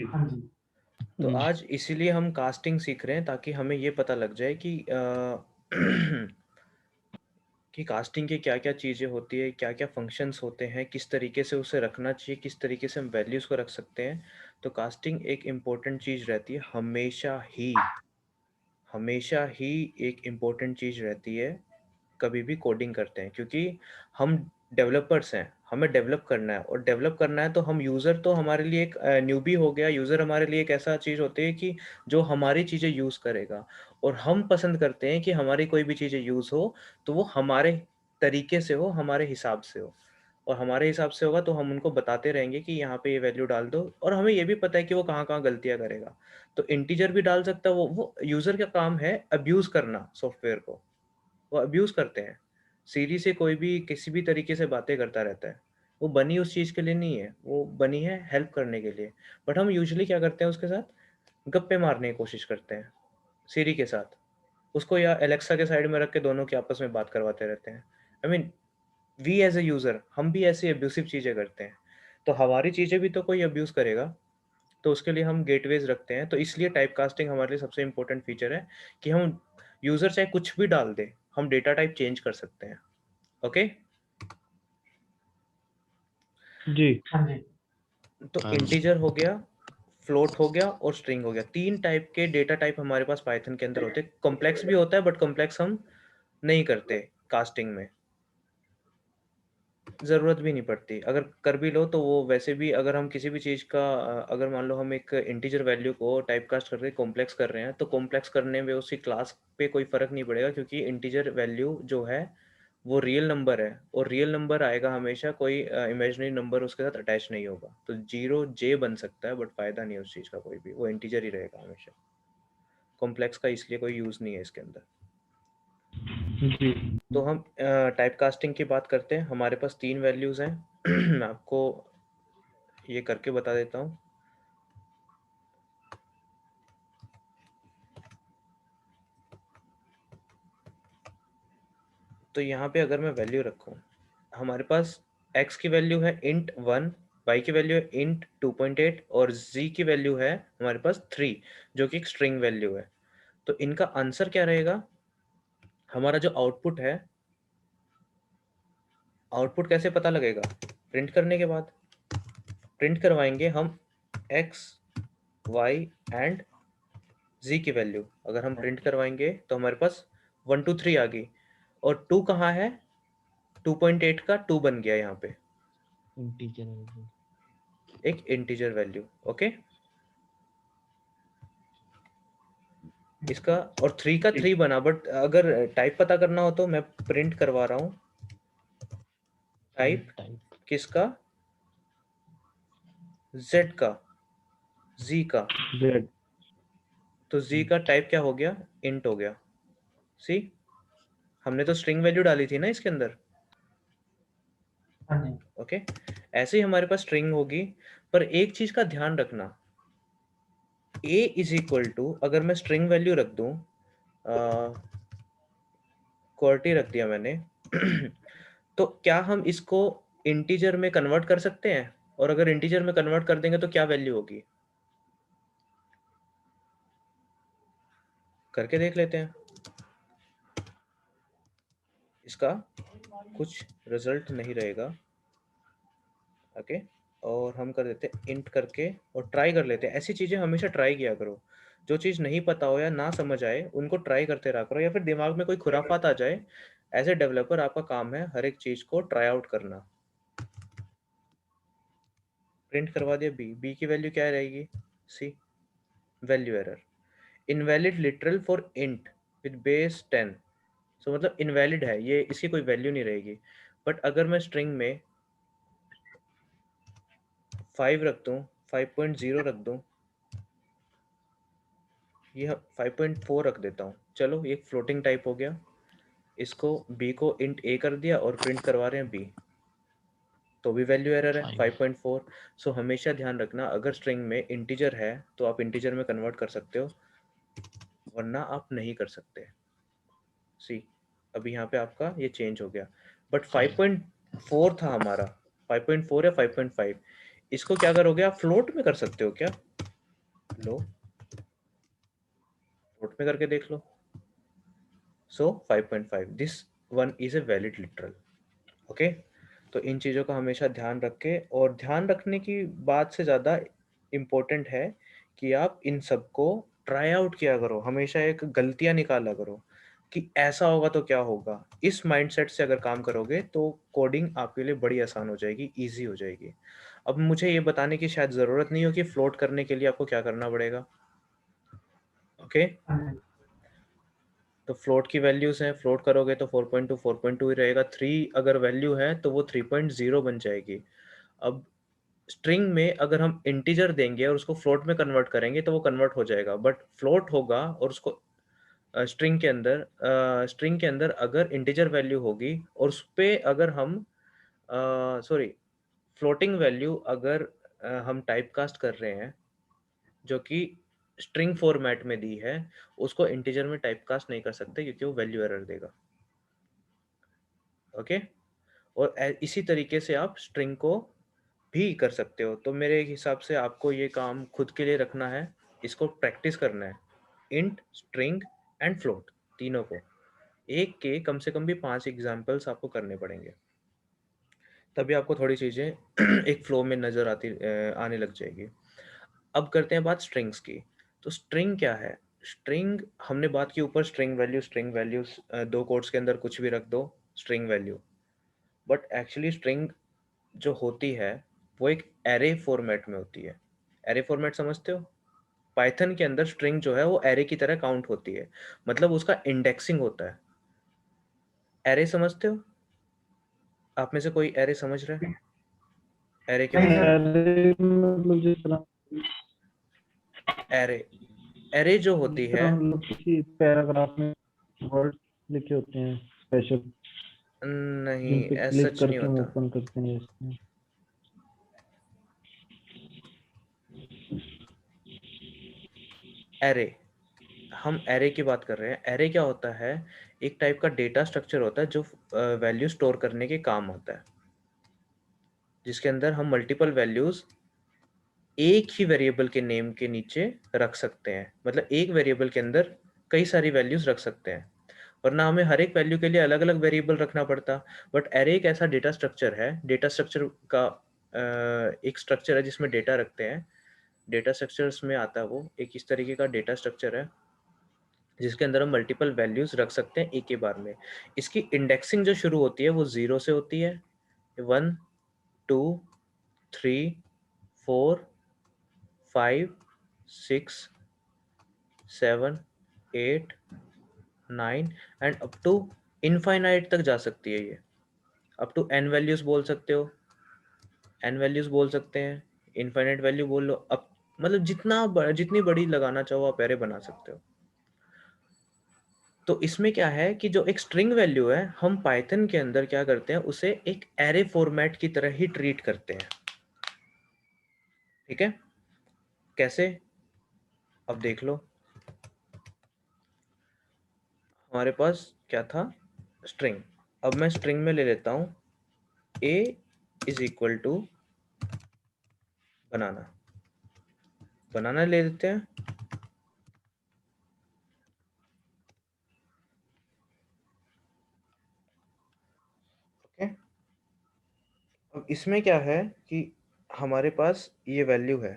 हाँ जी। तो जी। आज इसीलिए हम कास्टिंग सीख रहे हैं ताकि हमें ये पता लग जाए कि कि कास्टिंग की क्या-क्या चीज़ें होती है, क्या-क्या फंक्शंस होते हैं, किस तरीके से उसे रखना चाहिए, किस तरीके से हम वैल्यूज़ को रख सकते हैं। तो कास्टिंग एक इम्पोर्टेंट चीज़ रहती है हमेशा ही एक इम्पोर्टेंट चीज़ रहती है, कभी भी कोडिंग करते हैं क्योंकि हम डेवलपर्स हैं, हमें डेवलप करना है और डेवलप करना है तो हम यूज़र तो हमारे लिए एक न्यूबी हो गया, यूज़र हमारे लिए एक ऐसा चीज़ होती है कि जो हमारी चीज़ें यूज़ करेगा और हम पसंद करते हैं कि हमारी कोई भी चीज़ें यूज़ हो, तो वो हमारे तरीके से हो, हमारे हिसाब से हो और हमारे हिसाब से होगा तो हम उनको बताते रहेंगे कि यहाँ पे ये वैल्यू डाल दो और हमें ये भी पता है कि वो कहाँ-कहाँ गलतियाँ करेगा। तो इंटीजर भी डाल सकता है वो यूज़र का काम है अब्यूज़ करना सॉफ्टवेयर को। वो अब्यूज़ करते हैं। सीरी से कोई भी किसी भी तरीके से बातें करता रहता है। वो बनी उस चीज़ के लिए नहीं है, वो बनी है हेल्प करने के लिए। बट हम यूजुअली क्या करते हैं उसके साथ? गप्पे मारने की कोशिश करते हैं, सीरी के साथ। उसको या एलेक्सा के साइड में रख के दोनों की आपस में बात करवाते रहते हैं। I mean we as a user हम भी ऐसी अब्यूसिव चीज़ें करते हैं। तो हमारी चीज़ें भी तो कोई अब्यूज़ करेगा, तो उसके लिए हम गेटवेज़ रखते हैं। तो इसलिए टाइपकास्टिंग हमारे लिए सबसे इम्पोर्टेंट फीचर है कि हम यूज़र चाहे कुछ भी डाल दे, हम डेटा टाइप चेंज कर सकते हैं। ओके? जी। हाँ जी। तो हाँ जी। इंटीजर हो गया, फ्लोट हो गया और स्ट्रिंग हो गया। 3 टाइप के डेटा टाइप हमारे पास पाइथन के अंदर होते हैं। कॉम्प्लेक्स भी होता है बट कॉम्प्लेक्स हम नहीं करते कास्टिंग में। ज़रूरत भी नहीं पड़ती। अगर कर भी लो तो वो वैसे भी अगर हम किसी भी चीज़ का अगर मान लो हम एक इंटीजर वैल्यू को टाइपकास्ट करके कॉम्प्लेक्स कर रहे हैं, तो कॉम्प्लेक्स करने में उसकी क्लास पे कोई फ़र्क नहीं पड़ेगा क्योंकि इंटीजर वैल्यू जो है, वो रियल नंबर है और रियल नंबर आएगा हमेशा कोई इमेजिनरी नंबर उसके साथ अटैच नहीं होगा। तो 0 जे बन सकता है बट फ़ायदा नहीं है उस चीज़ का कोई भी, वो इंटीजर ही रहेगा हमेशा। कॉम्प्लेक्स का इसलिए कोई यूज़ नहीं है इसके अंदर। जी। तो हम टाइपकास्टिंग की बात करते हैं। हमारे पास 3 वैल्यूज़ हैं। मैं आपको ये करके बता देता हूँ। तो यहाँ पे अगर मैं वैल्यू रखूँ, हमारे पास x की वैल्यू है int 1, y की वैल्यू है int 2.8 और z की वैल्यू है हमारे पास 3 जो कि एक स्ट्रिंग वैल्यू है। तो इनका आंसर क्या रहेगा? हमारा जो आउटपुट है, आउटपुट कैसे पता लगेगा? प्रिंट करने के बाद। प्रिंट करवाएंगे हम x, y एंड z की वैल्यू। अगर हम प्रिंट करवाएंगे तो हमारे पास 1 2 3 आ गई और 2 कहाँ है? 2.8 का 2 बन गया यहाँ पे, इंटीजर वैल्यू। एक इंटीजर वैल्यू। ओके? इसका और 3 का 3 बना बट अगर टाइप पता करना हो तो मैं प्रिंट करवा रहा हूँ टाइप इंट टाइप। किसका? z का, z का। जेड। तो z का इंट। टाइप क्या हो गया? इंट हो गया। सी, हमने तो स्ट्रिंग वैल्यू डाली थी ना इसके अंदर। हाँ जी। ओके, ऐसे ही हमारे पास स्ट्रिंग होगी पर एक चीज का ध्यान रखना, a इज इक्वल टू अगर मैं स्ट्रिंग वैल्यू रख दूं, क्वार्टी रख दिया मैंने तो क्या हम इसको इंटीजर में कन्वर्ट कर सकते हैं? और अगर इंटीजर में कन्वर्ट कर देंगे तो क्या वैल्यू होगी? करके देख लेते हैं। इसका कुछ रिजल्ट नहीं रहेगा। ओके, और हम कर देते हैं इंट करके और ट्राई कर लेते हैं। ऐसी चीज़ें हमेशा ट्राई किया करो। जो चीज़ नहीं पता हो या ना समझ आए उनको ट्राई करते रहा करो या फिर दिमाग में कोई खुराफात आ जाए, एज ए डेवलपर आपका काम है हर एक चीज़ को ट्राई आउट करना। प्रिंट करवा दिया बी, बी की वैल्यू क्या रहेगी? See, value error, invalid literal for int with base 10। So मतलब इनवैलिड है ये, इसकी कोई वैल्यू नहीं रहेगी। बट अगर मैं स्ट्रिंग में 5 रख दूं, 5.0 रख दूं, ये 5.4 रख देता हूँ। चलो ये फ्लोटिंग टाइप हो गया। इसको b को इंट a कर दिया और प्रिंट करवा रहे हैं b, तो भी वैल्यू एरर है 5। 5.4। सो हमेशा ध्यान रखना अगर स्ट्रिंग में इंटीजर है तो आप इंटीजर में कन्वर्ट कर सकते हो, वरना आप नहीं कर सकते। सी, अभी यहाँ पे आपका ये चेंज हो गया बट 5। 5.4 था हमारा, 5.4 या 5.5। इसको क्या करोगे आप? फ्लोट में कर सकते हो क्या? लो नोट में करके देख लो। सो 5.5 this one is a valid literal. Okay, तो इन चीज़ों का हमेशा ध्यान रखें, और ध्यान रखने की बात से ज़्यादा इम्पोर्टेंट है कि आप इन सबको ट्राई आउट किया करो, हमेशा एक गलतियाँ निकाला करो कि ऐसा होगा तो क्या होगा। इस माइंडसेट से अगर काम करोगे तो कोडिंग आपके लिए बड़ी आसान हो जाएगी, ईजी हो जाएगी। अब मुझे ये बताने की शायद ज़रूरत नहीं हो कि फ्लोट करने के लिए आपको क्या करना पड़ेगा। ओके, तो फ्लोट की वैल्यूज हैं, फ्लोट करोगे तो 4.2 4.2 ही रहेगा। 3 अगर वैल्यू है तो वो 3.0 बन जाएगी। अब स्ट्रिंग में अगर हम इंटीजर देंगे और उसको फ्लोट में कन्वर्ट करेंगे तो वो कन्वर्ट हो जाएगा, बट फ्लोट होगा और उसको स्ट्रिंग के अंदर अगर इंटीजर वैल्यू होगी और उस पे अगर हम सॉरी फ्लोटिंग वैल्यू अगर हम टाइप कास्ट कर रहे हैं जो कि स्ट्रिंग फॉर्मेट में दी है, उसको इंटीजर में टाइप कास्ट नहीं कर सकते क्योंकि वो वैल्यू एरर देगा। ओके, और इसी तरीके से आप स्ट्रिंग को भी कर सकते हो। तो मेरे हिसाब से आपको ये काम खुद के लिए रखना है, इसको प्रैक्टिस करना है। इंट, स्ट्रिंग एंड फ्लोट तीनों को एक के कम से कम भी 5 एग्जाम्पल्स आपको करने पड़ेंगे, तभी आपको थोड़ी चीज़ें एक फ्लो में नज़र आने लग जाएगी। अब करते हैं बात स्ट्रिंग्स की। तो स्ट्रिंग क्या है? स्ट्रिंग हमने बात की ऊपर, स्ट्रिंग वैल्यूज 2 कोट्स के अंदर कुछ भी रख दो, string value. But actually string जो होती है वो एक एरे फॉर्मेट में होती है। एरे फॉर्मेट समझते हो? पाइथन के अंदर स्ट्रिंग जो है वो एरे की तरह काउंट होती है, मतलब उसका इंडेक्सिंग होता है। एरे समझते हो? आप में से कोई एरे समझ रहा है? एरे के बारे में? अरे मतलब जिस तरह एरे एरे जो होती जिस है, तरह मतलब किसी पैराग्राफ में वर्ड लिखे होते हैं स्पेशल, नहीं जिन पे ऐसा क्लिक सच नहीं करके हम होता। ओपन करते हैं इसमें। एरे, हम एरे की बात कर रहे हैं। एरे क्या होता है? एक टाइप का डेटा स्ट्रक्चर होता है जो वैल्यू स्टोर करने के काम आता है, जिसके अंदर हम मल्टीपल वैल्यूज एक ही वेरिएबल के नेम के नीचे रख सकते हैं। मतलब एक वेरिएबल के अंदर कई सारी वैल्यूज रख सकते हैं, वरना हमें हर एक वैल्यू के लिए अलग अलग वेरिएबल रखना पड़ता। बट एरे एक ऐसा डेटा स्ट्रक्चर है, डेटा स्ट्रक्चर का एक स्ट्रक्चर है जिसमें डेटा रखते हैं। डेटा स्ट्रक्चर्स में आता है वो, एक इस तरीके का डेटा स्ट्रक्चर है जिसके अंदर हम मल्टीपल वैल्यूज रख सकते हैं एक ही बार में। इसकी इंडेक्सिंग जो शुरू होती है वो 0 से होती है। 1 2 3 4 5 6 7 8 9 एंड अप टू इनफाइनाइट तक जा सकती है ये। अप टू n वैल्यूज बोल सकते हो, n वैल्यूज बोल सकते हैं, इनफाइनाइट वैल्यू बोल लो। अब मतलब जितनी बड़ी लगाना चाहो आप एरे बना सकते हो। तो इसमें क्या है कि जो एक स्ट्रिंग वैल्यू है, हम पाइथन के अंदर क्या करते हैं, उसे एक एरे फॉर्मेट की तरह ही ट्रीट करते हैं। ठीक है, कैसे? अब देख लो, हमारे पास क्या था? स्ट्रिंग। अब मैं स्ट्रिंग में ले लेता हूं a इज इक्वल टू बनाना। बनाना ले लेते हैं। ओके, अब इसमें क्या है कि हमारे पास ये वैल्यू है।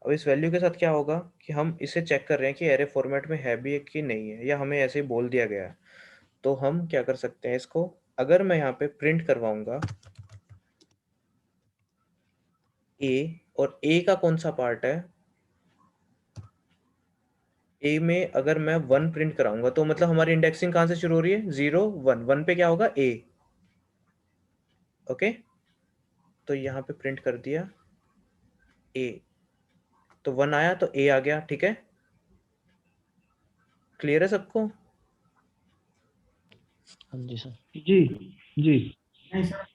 अब इस वैल्यू के साथ क्या होगा कि हम इसे चेक कर रहे हैं कि एरे फॉर्मेट में है भी कि नहीं है, या हमें ऐसे ही बोल दिया गया है। तो हम क्या कर सकते हैं इसको, अगर मैं यहाँ पे प्रिंट करवाऊंगा ए, और ए का कौन सा पार्ट है? ए में अगर मैं 1 प्रिंट कराऊंगा तो मतलब हमारी इंडेक्सिंग कहाँ से शुरू हो रही है? 0 1 1 पे क्या होगा? ए। ओके, तो यहाँ पे प्रिंट कर दिया ए, तो 1 आया तो ए आ गया। ठीक है, क्लियर है सबको? हाँ जी सर। जी जी। नहीं सर,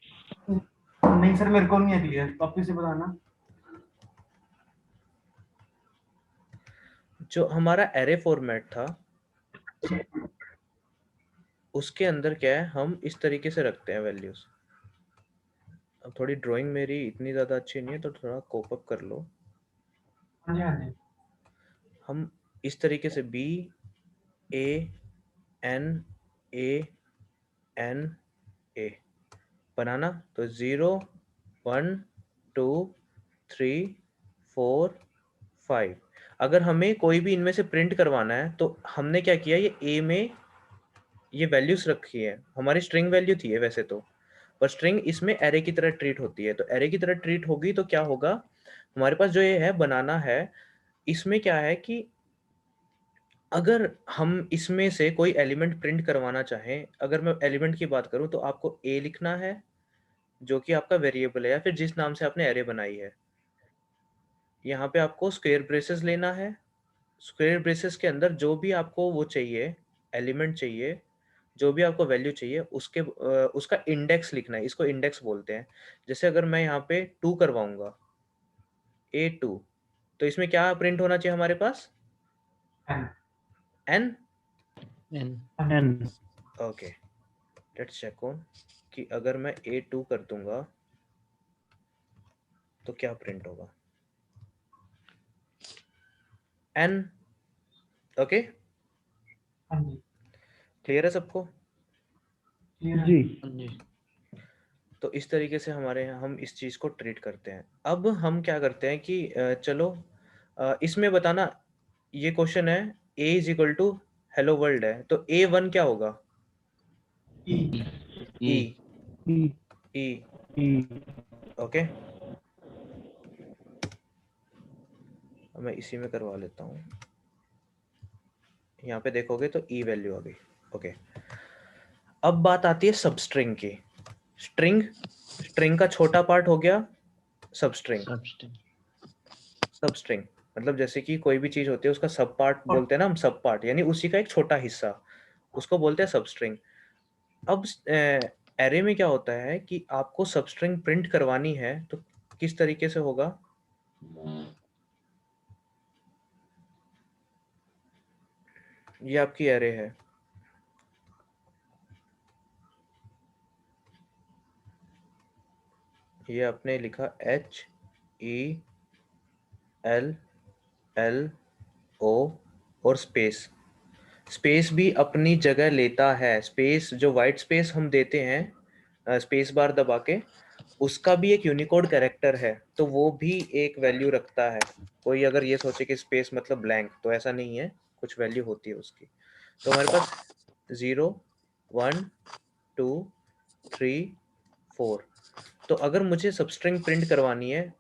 नहीं सर, मेरे को नहीं है क्लियर, वापिस से बताना। जो हमारा एरे फॉर्मेट था उसके अंदर क्या है, हम इस तरीके से रखते हैं वैल्यूज। अब थोड़ी ड्राइंग मेरी इतनी ज़्यादा अच्छी नहीं है तो थोड़ा कोप अप कर लो। हाँ जी हाँ जी। हम इस तरीके से B A N A N A बनाना, तो 0 1 2 3 4 5। अगर हमें कोई भी इनमें से प्रिंट करवाना है तो हमने क्या किया, ये A में ये वैल्यूज रखी है, हमारी स्ट्रिंग वैल्यू थी ये वैसे तो, पर स्ट्रिंग इसमें एरे की तरह ट्रीट होती है। तो एरे की तरह ट्रीट होगी तो क्या होगा, हमारे पास जो ये है बनाना है, इसमें क्या है कि अगर हम इसमें से कोई एलिमेंट प्रिंट करवाना चाहें, अगर मैं एलिमेंट की बात करूं तो आपको A लिखना है जो कि आपका वेरिएबल है या फिर जिस नाम से आपने एरे बनाई है। यहाँ पे आपको स्क्वायर ब्रेसेस लेना है, स्क्वायर ब्रेसेस के अंदर जो भी आपको वो चाहिए, एलिमेंट चाहिए, जो भी आपको वैल्यू चाहिए उसके उसका इंडेक्स लिखना है, इसको इंडेक्स बोलते हैं। जैसे अगर मैं यहाँ पे 2 करवाऊंगा A2, तो इसमें क्या प्रिंट होना चाहिए हमारे पास, N N। N N okay, let's check on कि अगर मैं A2 कर दूंगा तो क्या प्रिंट होगा, N। ओके, हाँ जी क्लियर है सबको? क्लियर है जी हाँ जी तो इस तरीके से हमारे यहाँ हम इस चीज़ को ट्रीट करते हैं। अब हम क्या करते हैं कि चलो इसमें बताना, ये क्वेश्चन है A is equal to hello world है, तो A1 क्या होगा, E E E E E okay, मैं इसी में करवा लेता हूँ, यहाँ पे देखोगे तो E वैल्यू आ गई। ओके, अब बात आती है सबस्ट्रिंग की। स्ट्रिंग, स्ट्रिंग का छोटा पार्ट हो गया सबस्ट्रिंग। सबस्ट्रिंग सबस्ट्रिंग मतलब जैसे कि कोई भी चीज होती है उसका सब पार्ट बोलते हैं ना हम, सब पार्ट यानी उसी का एक छोटा हिस्सा, उसको बोलते हैं सबस्ट्रिंग। अब एरे में क्या होता है कि आपको सबस्ट्रिंग प्रिंट करवानी है तो किस तरीके से होगा, ये आपकी एरे है, ये आपने लिखा HELLO और स्पेस, स्पेस भी अपनी जगह लेता है। स्पेस जो वाइट स्पेस हम देते हैं स्पेस बार दबा के, उसका भी एक यूनिकोड कैरेक्टर है, तो वो भी एक वैल्यू रखता है। कोई अगर ये सोचे कि स्पेस मतलब ब्लैंक, तो ऐसा नहीं है, कुछ वैल्यू होती है उसकी। तो हमारे पास 0 1 2 3 4। तो अगर मुझे सबस्ट्रिंग प्रिंट करवानी है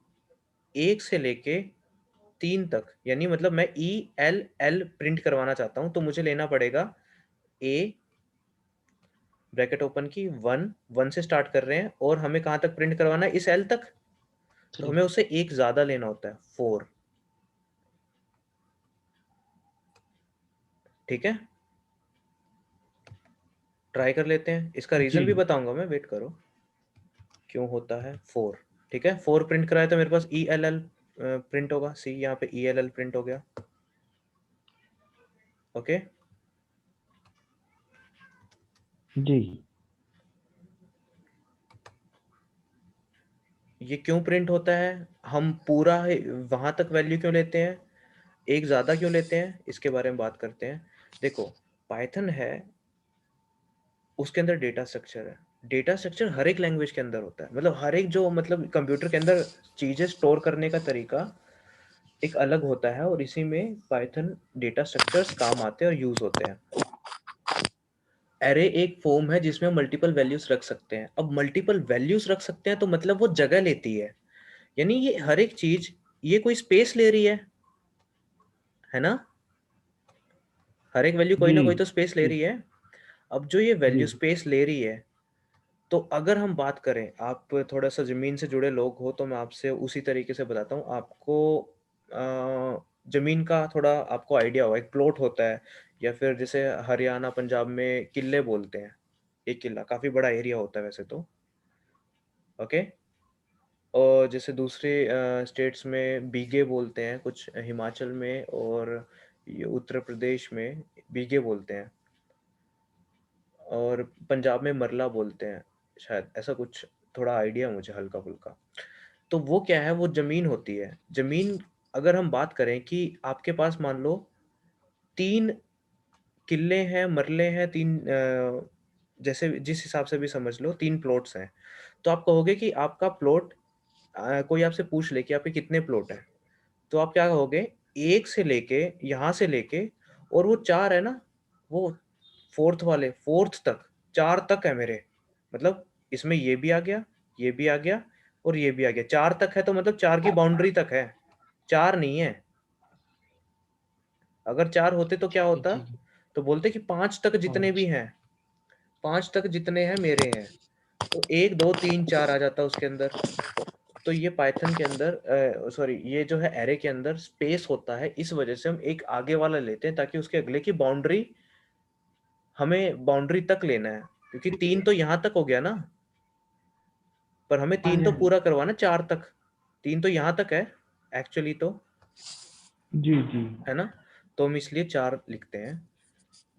1 से लेके 3 तक, यानी मतलब मैं ELL प्रिंट करवाना चाहता हूं, तो मुझे लेना पड़ेगा A ब्रैकेट ओपन की 1 से स्टार्ट कर रहे हैं और हमें कहां तक प्रिंट करवाना है, इस L तक, तो 3 हमें उससे एक ज्यादा लेना होता है 4। ठीक है, ट्राई कर लेते हैं, इसका रीजन जी भी बताऊंगा मैं, वेट करो, क्यों होता है 4। ठीक है, 4 प्रिंट कराए तो मेरे पास ELL प्रिंट होगा, सी यहाँ पे ELL प्रिंट हो गया। ओके, जी ये क्यों प्रिंट होता है, हम पूरा वहां तक वैल्यू क्यों लेते हैं, एक ज्यादा क्यों लेते हैं, इसके बारे में बात करते हैं। देखो, पाइथन है, उसके अंदर डेटा स्ट्रक्चर है, डेटा स्ट्रक्चर हर एक लैंग्वेज के अंदर होता है, मतलब हर एक जो मतलब कंप्यूटर के अंदर चीजें स्टोर करने का तरीका एक अलग होता है, और इसी में पाइथन डेटा स्ट्रक्चर्स काम आते हैं और यूज होते हैं। एरे एक फॉर्म है जिसमें मल्टीपल वैल्यूज रख सकते हैं। अब मल्टीपल वैल्यूज रख सकते हैं तो मतलब वो जगह लेती है, यानी ये हर एक चीज, ये कोई स्पेस ले रही है ना, हर एक वैल्यू कोई जी ना कोई तो स्पेस ले रही है। अब जो ये जी वैल्यू स्पेस ले रही है, तो अगर हम बात करें, आप थोड़ा सा जमीन से जुड़े लोग हो तो मैं आपसे उसी तरीके से बताता हूँ आपको। जमीन का थोड़ा आपको आइडिया होगा, एक प्लॉट होता है, या फिर जैसे हरियाणा पंजाब में किले बोलते हैं, एक किला काफी बड़ा एरिया होता है वैसे तो। ओके, और जैसे दूसरे स्टेट्स में बीघे बोलते हैं, कुछ हिमाचल में और ये उत्तर प्रदेश में बीघे बोलते हैं, और पंजाब में मरला बोलते हैं, शायद ऐसा कुछ, थोड़ा आइडिया मुझे हल्का फुल्का। तो वो क्या है, वो जमीन होती है, जमीन अगर हम बात करें कि आपके पास मान लो 3 किले हैं, मरले हैं, 3 जैसे जिस हिसाब से भी समझ लो 3 प्लॉट्स हैं, तो आप कहोगे कि आपका प्लॉट कोई आपसे पूछ ले कि आपके कितने प्लॉट हैं, तो आप क्या कहोगे 1 से लेके यहाँ से लेके और वो 4 है ना, वो 4th तक, 4 तक है मेरे, मतलब इसमें ये भी आ गया, ये भी आ गया और ये भी आ गया, 4 तक है, तो मतलब 4 की बाउंड्री तक है, 4 नहीं है। अगर 4 होते तो क्या होता, ठीक है। तो बोलते कि 5 तक जितने भी 5। हैं, 5 तक जितने हैं मेरे हैं, तो 1 2 3 4 आ जाता उसके अंदर। तो ये पाइथन के अंदर सॉरी, ये जो है एरे के अंदर स्पेस होता है, इस वजह से हम एक आगे वाला लेते हैं ताकि उसके अगले की बाउंड्री, हमें बाउंड्री तक लेना है, क्योंकि 3 तो यहाँ तक हो गया ना, पर हमें हाँ 3 जी, तो हाँ जी। पूरा करवाना 4 तक, 3 तो यहाँ तक है एक्चुअली तो, जी जी। है ना, तो हम इसलिए 4 लिखते हैं,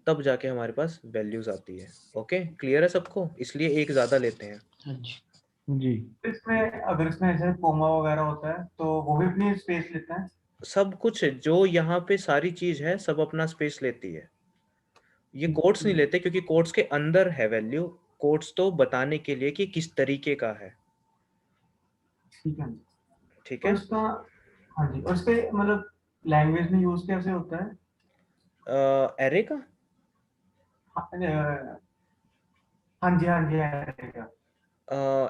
तब जाके हमारे पास वैल्यूज आती है। ओके, क्लियर है सबको, इसलिए एक ज्यादा लेते हैं। हाँ जी। जी तो इसमें अगर इसमें ऐसे कोमा वगैरह होता है तो वो भी अपनी स्पेस लेता है। सब कुछ जो यहाँ पे सारी चीज है सब अपना स्पेस लेती है, ये कोट्स नहीं लेते क्योंकि कोट्स के अंदर है वैल्यू, कोट्स तो बताने के लिए कि किस तरीके का है। ठीक है। ठीक और है, इसका, हाँ जी, और इसके मतलब लैंग्वेज में यूज कैसे होता है? एरे का हाँ हाँ जी, हाँ जी, हाँ।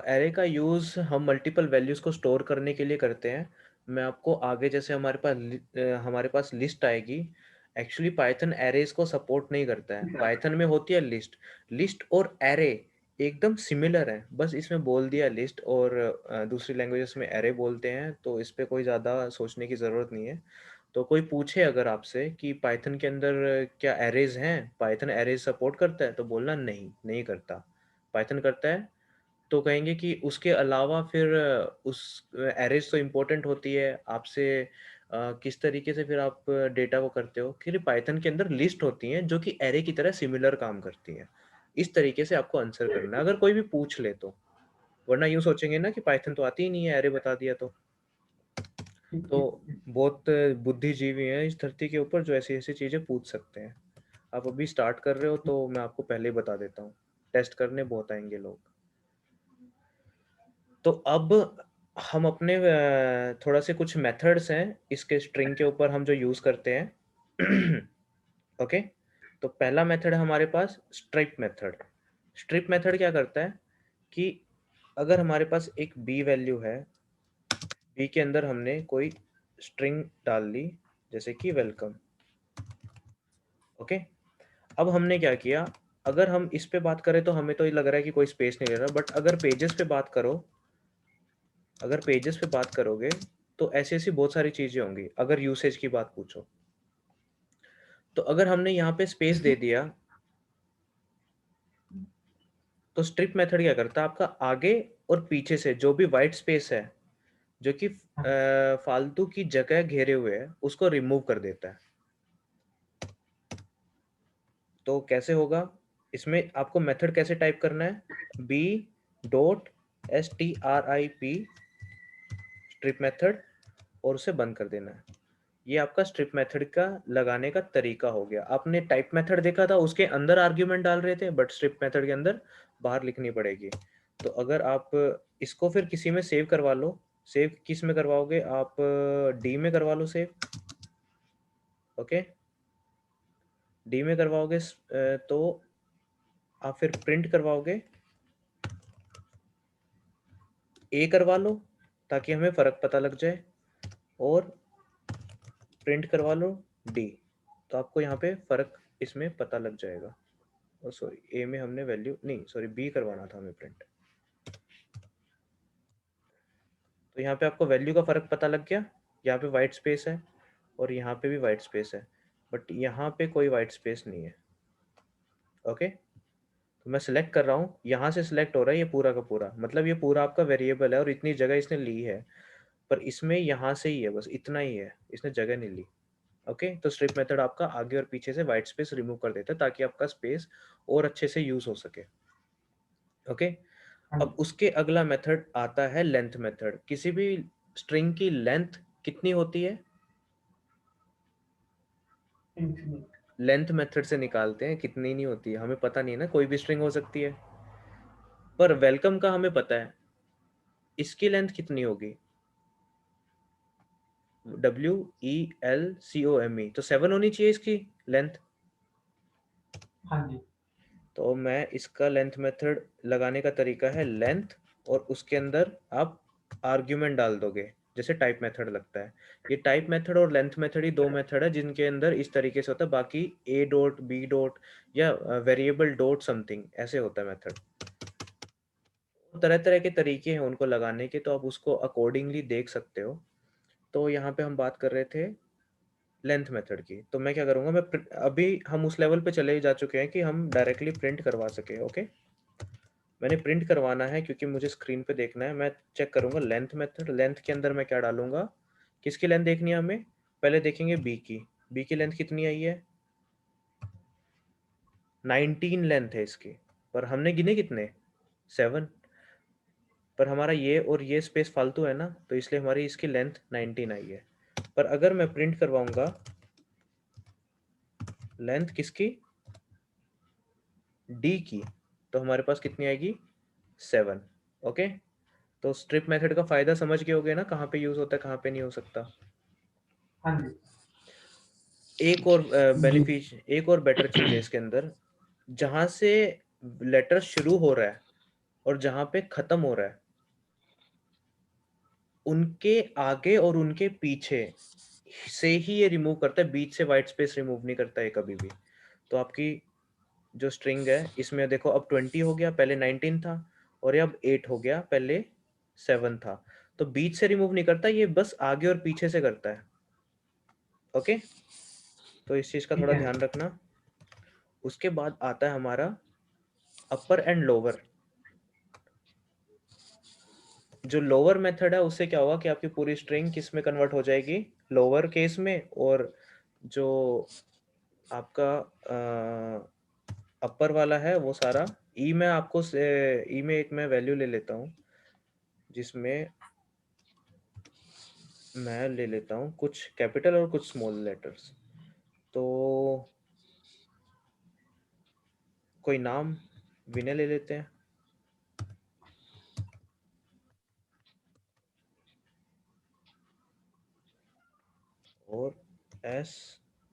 एरे का यूज हम मल्टीपल वैल्यूज को स्टोर करने के लिए करते हैं। मैं आपको आगे जैसे हमारे पास लिस्ट आएगी, एक्चुअली पाइथन एरेज को सपोर्ट नहीं करता है, पाइथन में होती है लिस्ट, लिस्ट और एरे एकदम सिमिलर है, बस इसमें बोल दिया लिस्ट और दूसरी लैंग्वेजेस में एरे बोलते हैं, तो इस पे कोई ज़्यादा सोचने की ज़रूरत नहीं है। तो कोई पूछे अगर आपसे कि पाइथन के अंदर क्या एरेज हैं, पाइथन एरेज सपोर्ट करता है, तो बोलना नहीं, नहीं करता। पाइथन करता है तो कहेंगे कि उसके अलावा फिर उस एरेज तो इम्पोर्टेंट होती है आपसे, किस तरीके से फिर आप डेटा को करते हो, फिर पाइथन के अंदर लिस्ट होती हैं जो कि एरे की तरह सिमिलर काम करती हैं। इस तरीके से आपको आंसर करना है अगर कोई भी पूछ ले तो, वरना यूं सोचेंगे ना कि पाइथन तो आती ही नहीं है, एरे बता दिया तो बहुत बुद्धिजीवी हैं इस धरती के ऊपर जो ऐसी ऐसी चीजें पूछ सकते हैं। आप अभी स्टार्ट कर रहे हो तो मैं आपको पहले ही बता देता हूँ, टेस्ट करने बहुत आएंगे लोग। तो अब हम अपने थोड़ा से कुछ मेथड्स हैं इसके स्ट्रिंग के ऊपर हम जो यूज करते हैं। ओके, तो पहला मेथड है हमारे पास स्ट्रिप मेथड। स्ट्रिप मेथड क्या करता है कि अगर हमारे पास एक बी वैल्यू है, बी के अंदर हमने कोई स्ट्रिंग डाल ली जैसे कि वेलकम। ओके, अब हमने क्या किया, अगर हम इस पे बात करें तो हमें तो ये लग रहा है कि कोई स्पेस नहीं ले रहा, बट अगर पेजेस पे बात करो, अगर पेजेस पे बात करोगे तो ऐसी ऐसी बहुत सारी चीजें होंगी। अगर यूसेज की बात पूछो तो अगर हमने यहाँ पे स्पेस दे दिया, तो स्ट्रिप मेथड क्या करता है, आपका आगे और पीछे से जो भी वाइट स्पेस है जो कि फालतू की जगह घेरे हुए है उसको रिमूव कर देता है। तो कैसे होगा, इसमें आपको मेथड कैसे टाइप करना है, B dot strip strip method, और उसे बंद कर देना है। ये आपका स्ट्रिप मेथड का लगाने का तरीका हो गया। आपने टाइप मेथड देखा था, उसके अंदर आर्ग्यूमेंट डाल रहे थे, बट स्ट्रिप मेथड के अंदर बाहर लिखनी पड़ेगी। तो अगर आप इसको फिर किसी में सेव करवा लो, सेव किस में करवाओगे आप, डी में करवा लो सेव। ओके, डी में करवाओगे तो आप फिर प्रिंट करवाओगे, ए करवा लो ताकि हमें फर्क पता लग जाए, और प्रिंट करवा लो डी, तो आपको यहाँ पे फर्क इसमें पता लग जाएगा। और सॉरी, ए में हमने वैल्यू नहीं, सॉरी बी करवाना था हमें प्रिंट, तो यहाँ पे आपको वैल्यू का फर्क पता लग गया। यहाँ पे वाइट स्पेस है और यहाँ पे भी वाइट स्पेस है, बट यहाँ पे कोई वाइट स्पेस नहीं है। ओके, तो मैं सिलेक्ट कर रहा हूँ, यहाँ से सिलेक्ट हो रहा है ये पूरा का पूरा, मतलब ये पूरा आपका वेरिएबल है और इतनी जगह इसने ली है, पर इसमें यहाँ से ही है, बस इतना ही है, इसने जगह नहीं ली। ओके, तो स्ट्रिप मेथड आपका आगे और पीछे से वाइट स्पेस रिमूव कर देता है ताकि आपका स्पेस और अच्छे से यूज हो सके। ओके, अब उसके अगला मेथड आता है लेंथ मेथड। किसी भी स्ट्रिंग की लेंथ कितनी होती है, इंफिनिट। लेंथ मेथड से निकालते हैं, कितनी नहीं होती है हमें पता नहीं है ना, कोई भी स्ट्रिंग हो सकती है। पर वेलकम का हमें पता है, इसकी लेंथ कितनी होगी, WELCOME, तो 7 होनी चाहिए इसकी लेंथ। हाँ जी। तो मैं इसका लेंथ मेथड लगाने का तरीका है लेंथ, और उसके अंदर आप आर्ग्यूमेंट डाल दोगे, जैसे टाइप मेथड लगता है। ये टाइप मेथड और लेंथ मेथड ही दो मेथड है जिनके अंदर इस तरीके से होता है, बाकी a डॉट b डॉट या वेरिएबल डॉट समथिंग ऐसे होता है मेथड। तरह तरह के तरीके हैं उनको लगाने के, तो आप उसको अकॉर्डिंगली देख सकते हो। तो यहाँ पे हम बात कर रहे थे लेंथ मेथड की। तो मैं क्या करूँगा, अभी हम उस लेवल पे चले जा चुके हैं कि हम डायरेक्टली प्रिंट करवा सके। ओके, मैंने प्रिंट करवाना है क्योंकि मुझे स्क्रीन पे देखना है। मैं चेक करूँगा लेंथ मेथड, लेंथ के अंदर मैं क्या डालूंगा, किसकी लेंथ देखनी है हमें, पहले देखेंगे बी की लेंथ कितनी आई है, 19 लेंथ है इसकी, पर हमने गिने कितने, 7, पर हमारा ये और ये स्पेस फालतू है ना, तो इसलिए हमारी इसकी लेंथ 19 आई है। पर अगर मैं प्रिंट करवाऊंगा लेंथ किसकी, डी की, तो हमारे पास कितनी आएगी, 7। ओके, तो स्ट्रिप मेथड का फायदा समझ गए होगे ना, कहाँ पे यूज होता है कहाँ पे नहीं हो सकता। हाँ जी। एक और एक और बेटर चीज है इसके अंदर, जहां से लेटर शुरू हो रहा है और जहां पे खत्म हो रहा है, उनके आगे और उनके पीछे से ही ये रिमूव करता है, बीच से वाइट स्पेस रिमूव नहीं करता है कभी भी। तो आपकी जो स्ट्रिंग है इसमें देखो, अब 20 हो गया, पहले 19 था, और ये अब 8 हो गया, पहले 7 था। तो बीच से रिमूव नहीं करता, ये बस आगे और पीछे से करता है। ओके, तो इस चीज का ठीक थोड़ा है। ध्यान रखना। उसके बाद आता है हमारा अपर एंड लोअर। जो लोअर मेथड है उससे क्या होगा कि आपकी पूरी स्ट्रिंग किस में कन्वर्ट हो जाएगी, लोअर केस में, और जो आपका अपर वाला है वो सारा ई में, आपको ई में एक मैं वैल्यू ले लेता हूँ, जिसमें मैं ले लेता हूँ कुछ कैपिटल और कुछ स्मॉल लेटर्स। तो कोई नाम विनय ले लेते हैं, और SHARMA,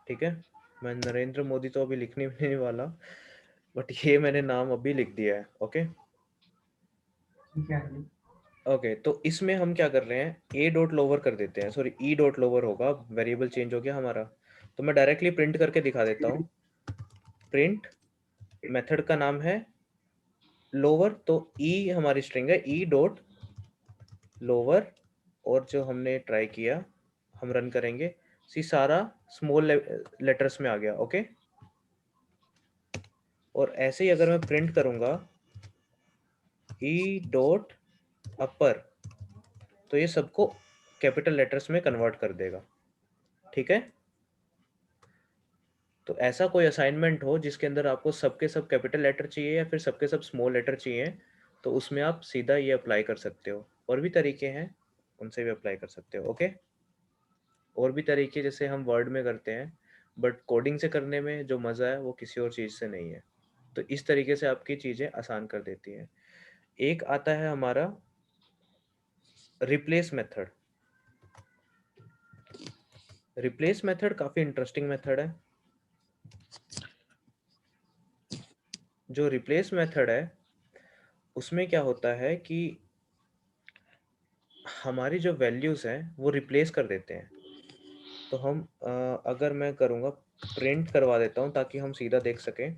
ठीक है। मैं नरेंद्र मोदी तो अभी लिखने भी नहीं वाला, बट ये मैंने नाम अभी लिख दिया है। ओके ठीक है जी। ओके, तो इसमें हम क्या कर रहे हैं, ए डॉट लोअर कर देते हैं, सॉरी ई डॉट लोअर होगा, वेरिएबल चेंज हो गया हमारा। तो मैं डायरेक्टली प्रिंट करके दिखा देता हूँ। प्रिंट मेथड का नाम है लोअर, तो ई हमारी स्ट्रिंग है, ई डॉट लोअर, और जो हमने ट्राई किया हम रन करेंगे, सी सारा स्मॉल लेटर्स में आ गया। ओके, और ऐसे ही अगर मैं प्रिंट करूंगा ई डॉट अपर, तो ये सबको कैपिटल लेटर्स में कन्वर्ट कर देगा। ठीक है, तो ऐसा कोई असाइनमेंट हो जिसके अंदर आपको सबके सब कैपिटल लेटर चाहिए या फिर सबके सब स्मॉल लेटर चाहिए, तो उसमें आप सीधा ये अप्लाई कर सकते हो। और भी तरीके हैं, उनसे भी अप्लाई कर सकते हो। ओके, और भी तरीके जैसे हम वर्ड में करते हैं, बट कोडिंग से करने में जो मज़ा है वो किसी और चीज़ से नहीं है। तो इस तरीके से आपकी चीज़ें आसान कर देती हैं। एक आता है हमारा रिप्लेस मेथड। रिप्लेस मेथड काफ़ी इंटरेस्टिंग मेथड है। जो रिप्लेस मेथड है उसमें क्या होता है कि हमारी जो वैल्यूज़ हैं वो रिप्लेस कर देते हैं। तो हम अगर मैं करूँगा प्रिंट करवा देता हूँ ताकि हम सीधा देख सकें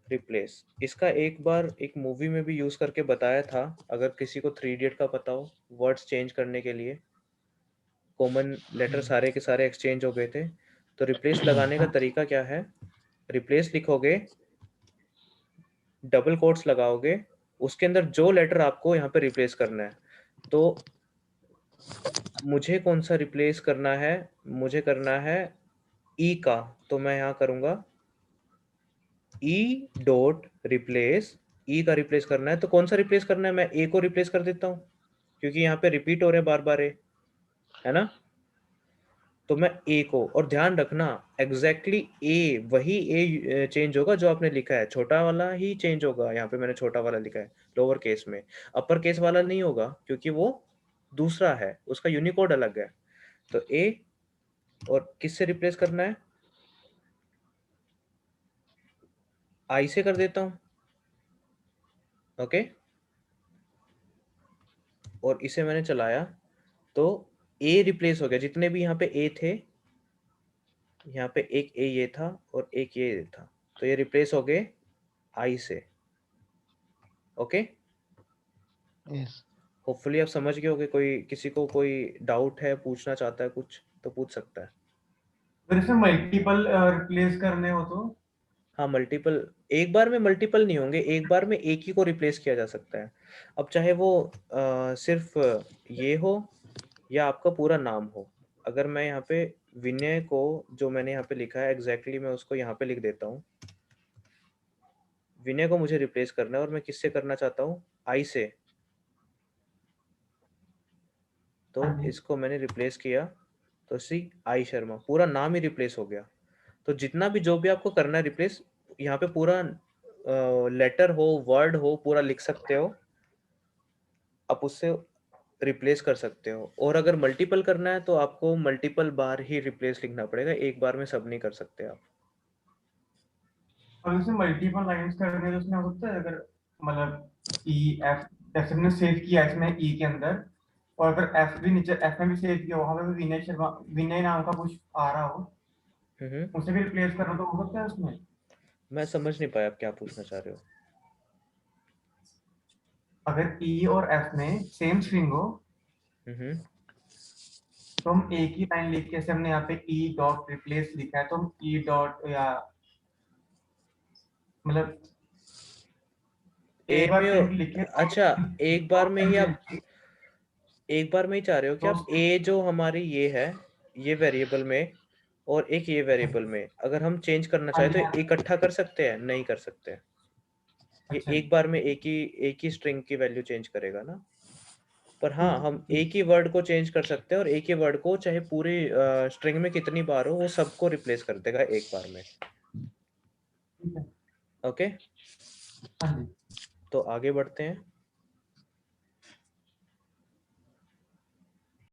रिप्लेस। इसका एक बार एक मूवी में भी यूज़ करके बताया था, अगर किसी को 3 इडियट का पता हो, वर्ड्स चेंज करने के लिए कॉमन लेटर सारे के सारे एक्सचेंज हो गए थे। तो रिप्लेस लगाने का तरीका क्या है, रिप्लेस लिखोगे, डबल कोट्स लगाओगे, उसके अंदर जो लेटर आपको यहाँ पे रिप्लेस करना है। तो मुझे कौन सा रिप्लेस करना है, मुझे करना है ई का, तो मैं यहाँ करूँगा ई डॉट रिप्लेस, ई का रिप्लेस करना है, तो कौन सा रिप्लेस करना है, मैं ए को रिप्लेस कर देता हूँ। क्योंकि यहाँ पे रिपीट हो रहे बार बार है ना। तो मैं ए को, और ध्यान रखना एग्जैक्टली ए वही ए चेंज होगा जो आपने लिखा है, छोटा वाला ही चेंज होगा। यहाँ पे मैंने छोटा वाला लिखा है लोअर केस में, अपर केस वाला नहीं होगा क्योंकि वो दूसरा है, उसका यूनिकोड अलग है। तो ए, और किससे रिप्लेस करना है, आई से कर देता हूँ। ओके, और इसे मैंने चलाया तो ए रिप्लेस हो गया, जितने भी यहाँ पे ए थे, यहाँ पे एक ए ये था और एक ये था, तो ये रिप्लेस हो गए आई से। ओके, यस होपफुली आप समझ गए होगे। कोई किसी को कोई डाउट है, पूछना चाहता है कुछ तो पूछ सकता है। अगर इसमें मल्टीपल रिप्लेस करने हो तो हाँ, मल्टीपल, एक बार में मल्टीपल नहीं होंगे, एक बार में एक ही को रिप्लेस किया जा सकता है। अब चाहे वो सिर्फ ये हो या आपका पूरा नाम हो। अगर मैं यहाँ पे विनय को, जो मैंने यहाँ पे लिखा है एग्जैक्टली मैं उसको यहाँ पे लिख देता हूँ। विनय को मुझे रिप्लेस करना है और मैं किससे करना चाहता हूँ, आई से। तो हाँ जी। इसको मैंने रिप्लेस किया तो सी आई शर्मा, पूरा नाम ही रिप्लेस हो गया। तो जितना भी जो भी आपको करना है रिप्लेस, यहाँ पे पूरा लेटर हो, वर्ड हो, पूरा लिख सकते हो आप, उससे रिप्लेस कर सकते हो। और अगर मल्टीपल करना है तो आपको मल्टीपल बार ही रिप्लेस लिखना पड़ेगा, एक बार में सब नहीं कर सकते आप। और इसमें मल्टीपल लाइंस करने तो उसमें हो सकता है अगर मतलब ई एफ, जैसे हमने सेव किया इसमें ई के अंदर, और अगर एफ भी नीचे एफ में भी सेव किया, वहां पे भी विनय शर्मा, विनय नाम का कुछ आ रहा हो, हम्म, उसे भी रिप्लेस करना तो हो सकता है उसमें। मैं समझ नहीं पाया आप क्या पूछना चाह रहे हो। अगर ई और एफ में सेम स्ट्रिंग हो हम्म, तो हम एक ही लाइन लिख के, जैसे हमने यहाँ पे ई डॉट रिप्लेस लिखा है तो हम ई डॉट या मतलब एक ए बार में प्रिंट लिखे अच्छा, एक बार में ही आप, तो एक बार में ही चाह रहे हो कि आप ए जो हमारी ये है, ये वेरिएबल में और एक ये वेरिएबल में अगर हम चेंज करना हाँ चाहे जी, तो इकट्ठा कर सकते हैं, नहीं कर सकते। ये अच्छा एक बार में एक ही स्ट्रिंग की वैल्यू चेंज करेगा ना। पर हाँ, हम ठीक एक ही वर्ड को चेंज कर सकते हैं और एक ही वर्ड को चाहे पूरी स्ट्रिंग में कितनी बार हो वो सबको रिप्लेस कर देगा एक बार में। है, ओके, हाँ जी। तो आगे बढ़ते हैं।